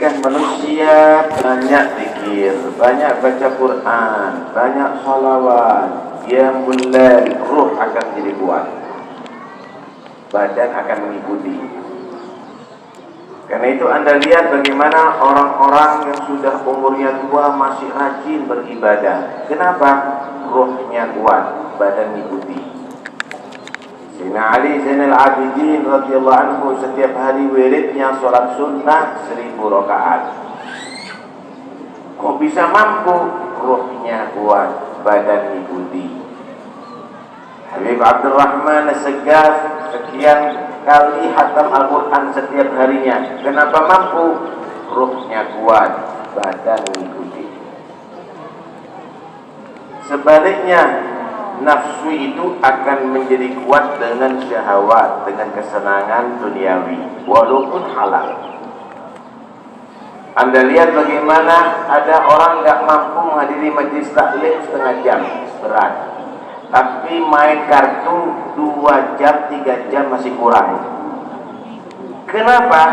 menjadikan manusia banyak zikir, banyak baca Quran, banyak sholawat, qiyamul lail, ruh akan jadi kuat, badan akan mengikuti. Karena itu Anda lihat bagaimana orang-orang yang sudah umurnya tua masih rajin beribadah. Kenapa? Ruhnya kuat, badan mengikuti. Sayyidina Ali Zainal Abidin radhiyallahu anhu setiap hari wiridnya sholat sunnah 1000 rakaat. Kok bisa mampu? Ruhnya kuat, badan mengikuti. Habib Abdurrahman As-Saggaf sekian kali khatam Al-Quran setiap harinya. Kenapa mampu? Ruhnya kuat, badan mengikuti. Sebaliknya, nafsu itu akan menjadi kuat dengan syahwat, dengan kesenangan duniawi, walaupun halal. Anda lihat bagaimana ada orang nggak mampu menghadiri majlis taklim setengah jam, berat. Tapi main kartu 2 jam, 3 jam masih kurang. Kenapa?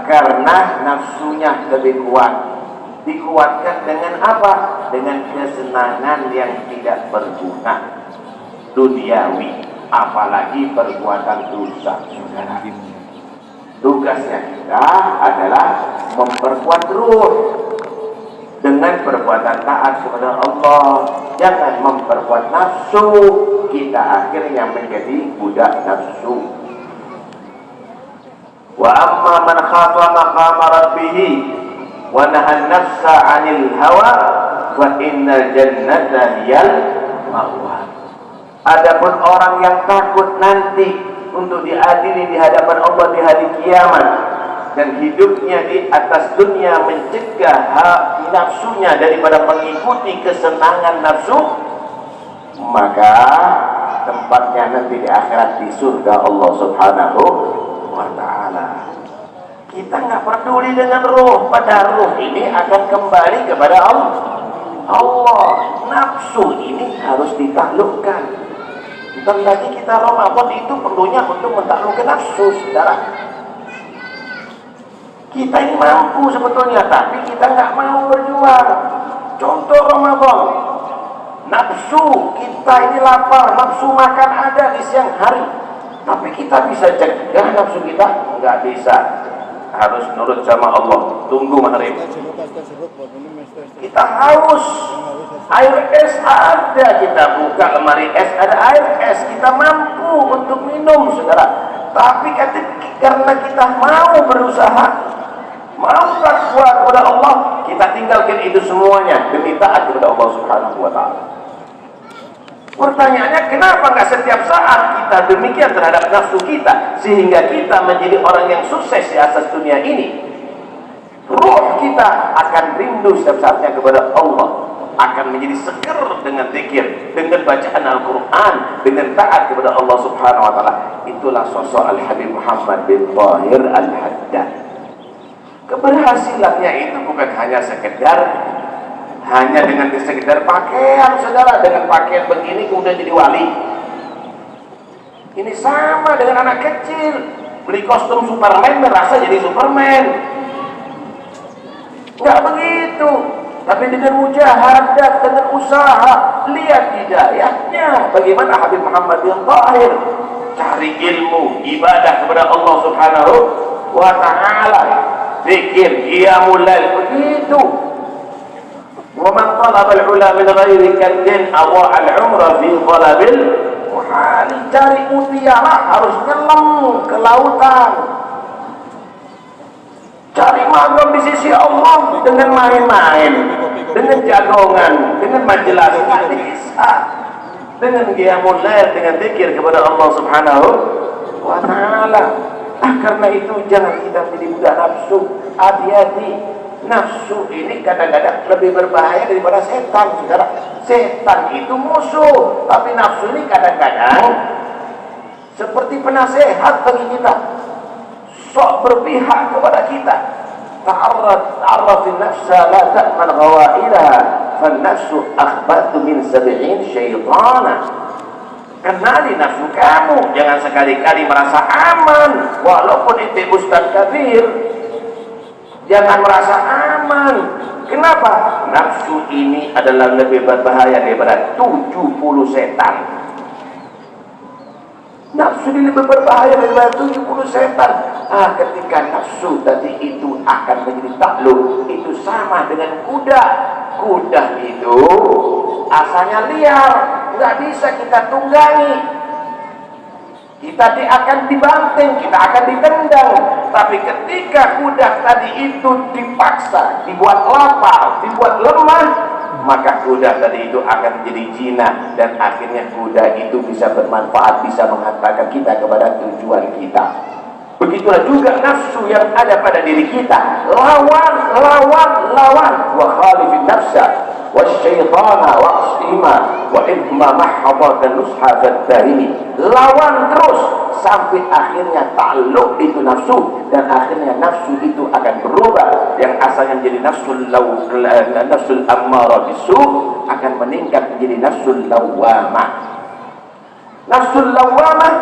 Karena nafsunya lebih kuat. Dikuatkan dengan apa? Dengan kesenangan yang tidak berguna, duniawi, apalagi perbuatan dosa. Tugasnya kita adalah memperkuat ruh dengan perbuatan taat kepada Allah. Jangan memperkuat nafsu, kita akhirnya menjadi budak nafsu. Wa amma man khafa maqama rabbih wa nahan nafsa 'anil hawa wa innal jannata hiyal ma'wa. Adapun orang yang takut nanti untuk diadili di hadapan Allah di hari kiamat dan hidupnya di atas dunia mencegah nafsunya daripada mengikuti kesenangan nafsu, maka tempatnya nanti di akhirat di surga Allah Subhanahu wa ta'ala. Kita nggak peduli dengan ruh, pada ruh ini akan kembali kepada Allah. Nafsu ini harus ditaklukkan. Bentar lagi kita Ramadan itu perlunya untuk mentaklukkan nafsu, saudara. Kita ini mampu sebetulnya, tapi kita nggak mau berjuang. Contoh Ramadan, nafsu kita ini lapar, nafsu makan ada di siang hari, tapi kita bisa cegah nafsu kita? Nggak bisa. Harus nurut sama Allah. Tunggu maghrib. Kita haus, air es ada, kita buka lemari es, ada air es, kita mampu untuk minum, saudara. Tapi karena kita mau berusaha, mau takwa kepada Allah, kita tinggalkan itu semuanya demi taat kepada Allah Subhanahu wa ta'ala. Pertanyaannya, kenapa nggak setiap saat kita demikian terhadap nafsu kita sehingga kita menjadi orang yang sukses di atas dunia ini? Ruh kita akan rindu setiap saatnya kepada Allah, akan menjadi seger dengan zikir, dengan bacaan Al-Quran, dengan taat kepada Allah Subhanahu wa ta'ala. Itulah sosok Al-Habib Muhammad bin Tahir Al-Haddad. Keberhasilannya itu bukan hanya sekedar dengan sekedar pakaian, saudara. Dengan pakaian begini kemudian jadi wali. Ini sama dengan anak kecil beli kostum Superman merasa jadi Superman. Enggak begitu. Tapi dengan mujahadah, dengan usaha, lihat hidayahnya. Bagaimana Habib Muhammad bin Tahir cari ilmu, ibadah kepada Allah Subhanahu wa ta'ala, zikir, qiyamul lail, begitu. Wa man talaba al-ula min ghairi kaldin awa al-umra fi talabil muhal. Cari mutiara harus nyelam ke lautan. Cari magam di sisi Allah dengan main-main, dengan jagongan, dengan majelis, nggak bisa. Dengan qiyamul lail, dengan zikir kepada Allah Subhanahu wa ta'ala. Karena itu jangan kita menjadi budak nafsu. Hati-hati. Nafsu ini kadang-kadang lebih berbahaya daripada setan, saudara. Setan itu musuh, tapi nafsu ini kadang-kadang seperti penasehat bagi kita, sok berpihak kepada kita. Ta'arrafin nafsa la ta'man ghawailaha, fan nafsu akhbatu min 70 syaitana. Kenali nafsu kamu, jangan sekali-kali merasa aman walaupun itu ustaz kafir. Jangan merasa aman. Kenapa? Nafsu ini adalah lebih berbahaya daripada 70 setan. Nafsu ini lebih berbahaya daripada 70 setan. Ketika nafsu tadi itu akan menjadi takluk, itu sama dengan kuda. Kuda itu asalnya liar, nggak bisa kita tunggangi. Kita akan dibanting, kita akan ditendang. Tapi ketika kuda tadi itu dipaksa, dibuat lapar, dibuat lemah, maka kuda tadi itu akan menjadi jinak. Dan akhirnya kuda itu bisa bermanfaat, bisa menghantarkan kita kepada tujuan kita. Begitulah juga nafsu yang ada pada diri kita. Lawan, lawan, lawan. Wa khalifin nafsa wasyaitana waqsima wa imma mahadha dan nusha fattahimi. Lawan terus sampai akhirnya takluk itu nafsu, dan akhirnya nafsu itu akan berubah. Yang asalnya menjadi nafsul ammarah bisu akan meningkat menjadi nafsul lawwamah. Nafsul lawwamah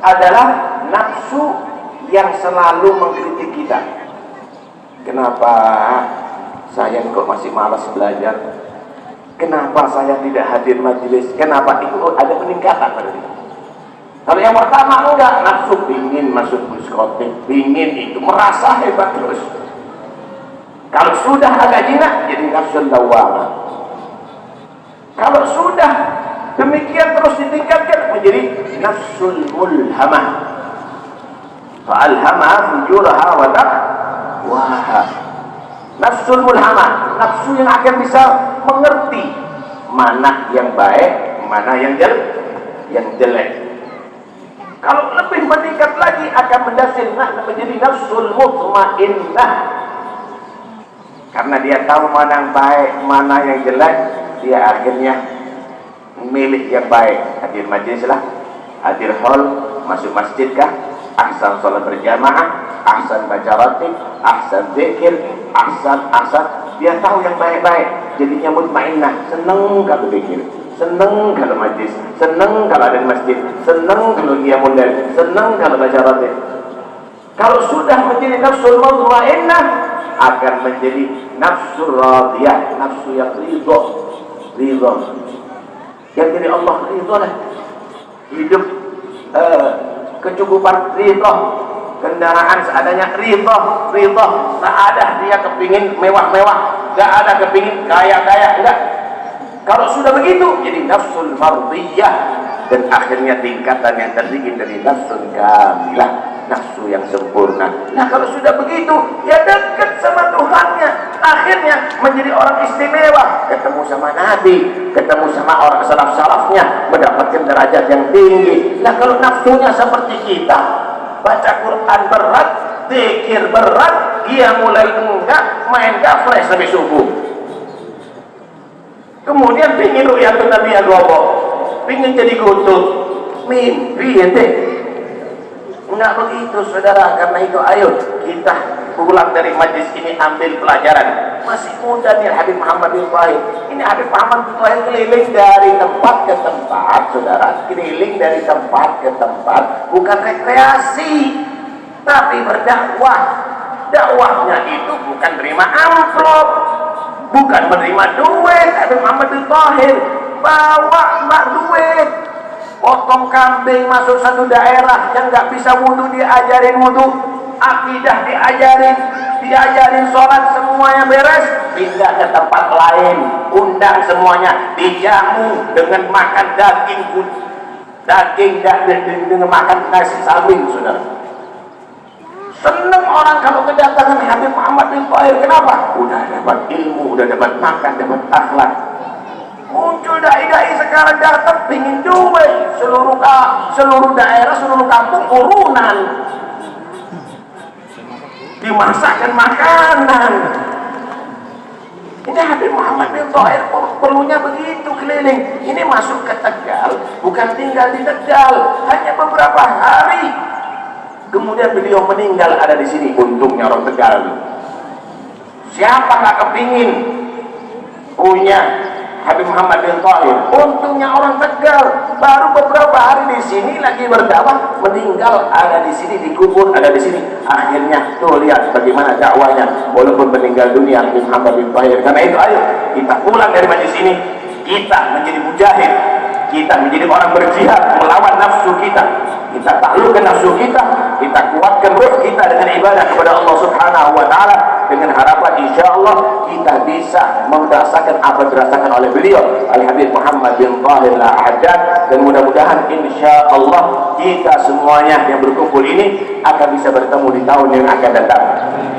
adalah nafsu yang selalu mengkritik kita. Kenapa saya kok masih malas belajar? Kenapa saya tidak hadir majelis? Kenapa? Itu ada peningkatan pada diri. Kalau yang pertama enggak, nafsu ingin masuk diskotik, ingin itu, merasa hebat terus. Kalau sudah agak jinak, jadi nafsu lawwamah. Kalau sudah demikian terus ditingkatkan, menjadi nafsul mulhamah. Fa'alhamaha fujuraha wa taqwaha. Nafsul mulhamah, nafsu yang akan bisa mengerti mana yang baik, mana yang jelek. Kalau lebih meningkat lagi akan menjadi nafsul mutmainnah. Karena dia tahu mana yang baik, mana yang jelek, dia akhirnya memilih yang baik. Hadir majelis lah, hadir hall, masuk masjid kah, ahsan salat berjamaah, ahsan baca ratib, ahsan zikir, ahsan. Dia tahu yang baik-baik, jadinya mutmainnah, seneng kalau zikir, seneng kalau majlis, seneng kalau ada di masjid, seneng kalau dia model, seneng kalau baca ratib. Kalau sudah menjadi nafsul mutmainnah, akan menjadi nafsul radiyah, nafsu yang ridho. Yang dari Allah ridho lah. Hidup kecukupan ridho, kendaraan seadanya ridho. Tak ada dia kepingin mewah-mewah, tak ada kepingin kaya-kaya, enggak. Kalau sudah begitu jadi nafsul mardiyah, dan akhirnya tingkatan yang tertinggi dari nafsul kamilah, nafsu yang sempurna. Nah kalau sudah begitu ya dekat sama Tuhannya, akhirnya menjadi orang istimewa, ketemu sama Nabi, ketemu sama orang salaf-salafnya, mendapatkan derajat yang tinggi. Nah kalau nafsunya seperti kita, baca Quran berat, zikir berat, dia mulai enggak, main gafres sampai subuh. Kemudian pingin ru'yatun Nabi al-Wabah, pingin jadi kutub, mimpi ente. Enggak begitu saudara. Karena itu ayo kita pulang dari majlis ini ambil pelajaran. Masih muda nih Habib Muhammad bin Tahir. Ini Habib Muhammad bin Tahir keliling dari tempat ke tempat, saudara, keliling dari tempat ke tempat, bukan rekreasi tapi berdakwah. Dakwahnya itu bukan terima amplop, bukan menerima duit. Habib Muhammad bin Tahir bawa duit, potong kambing masuk satu daerah yang nggak bisa wudhu, diajarin wudhu, akidah diajarin sholat, semuanya beres, pindah ke tempat lain, undang semuanya, dijamu dengan makan daging dengan makan nasi samin, saudara. Seneng orang kalau kedatangan Habib Muhammad bin Tahir. Kenapa? Udah dapat ilmu, udah dapat makan, dapat akhlak. Muncul dai-dai sekarang datang pingin duit, seluruh daerah, seluruh kampung urunan, dimasakkan makanan. Ini Habib Muhammad bin Tahir perlunya begitu keliling. Ini masuk ke Tegal, bukan tinggal di Tegal hanya beberapa hari, kemudian beliau meninggal ada di sini. Untungnya orang Tegal. Siapa nggak kepingin punya Habib Muhammad bin Tahir? Untungnya orang Tegal. baru beberapa hari di sini lagi berdakwah, meninggal ada di sini, dikubur ada di sini. Akhirnya tuh lihat bagaimana dakwanya walaupun meninggal dunia Habib Muhammad bin Tahir. Karena itu ayo kita pulang dari majlis ini, kita menjadi mujahid, kita menjadi orang berjihad melawan nafsu kita. Kita taklukkan nafsu kita kuatkan ruh kita dengan ibadah kepada Allah Subhanahu wa taala, dengan harapan insyaallah kita bisa merasakan apa dirasakan oleh beliau Al-Habib Muhammad bin Tahir Al-Haddad. Dan mudah-mudahan insyaallah kita semuanya yang berkumpul ini akan bisa bertemu di tahun yang akan datang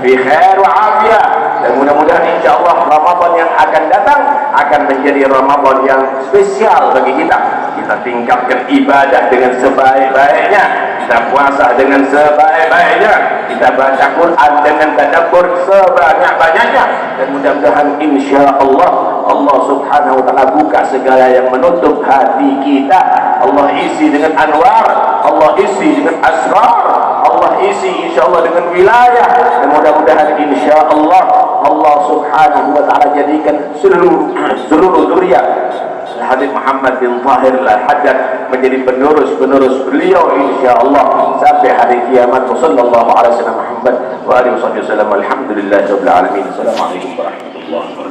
fi khair wa afiyah. Dan mudah-mudahan insyaallah Ramadan yang akan datang akan menjadi Ramadan yang spesial bagi kita. Kita tingkatkan ibadah dengan sebaik-baiknya, kita puasa dengan sebaik-baiknya, kita baca Quran dengan tadabbur sebanyak-banyaknya. Dan mudah-mudahan insyaallah Allah Subhanahu wa taala buka segala yang menutup hati kita. Allah isi dengan anwar, Allah isi dengan asrar, Allah isi insyaallah dengan wilayah. Dan mudah-mudahan insyaallah Allah Subhanahu wa taala jadikan seluruh zuriat Habib Muhammad bin Tahir Al-Haddad menjadi penerus beliau insyaallah sampai hari kiamat. Sallallahu alaihi wasallam Muhammad wa alihi wasallam. Alhamdulillahirabbil alamin. Assalamualaikum warahmatullahi wabarakatuh.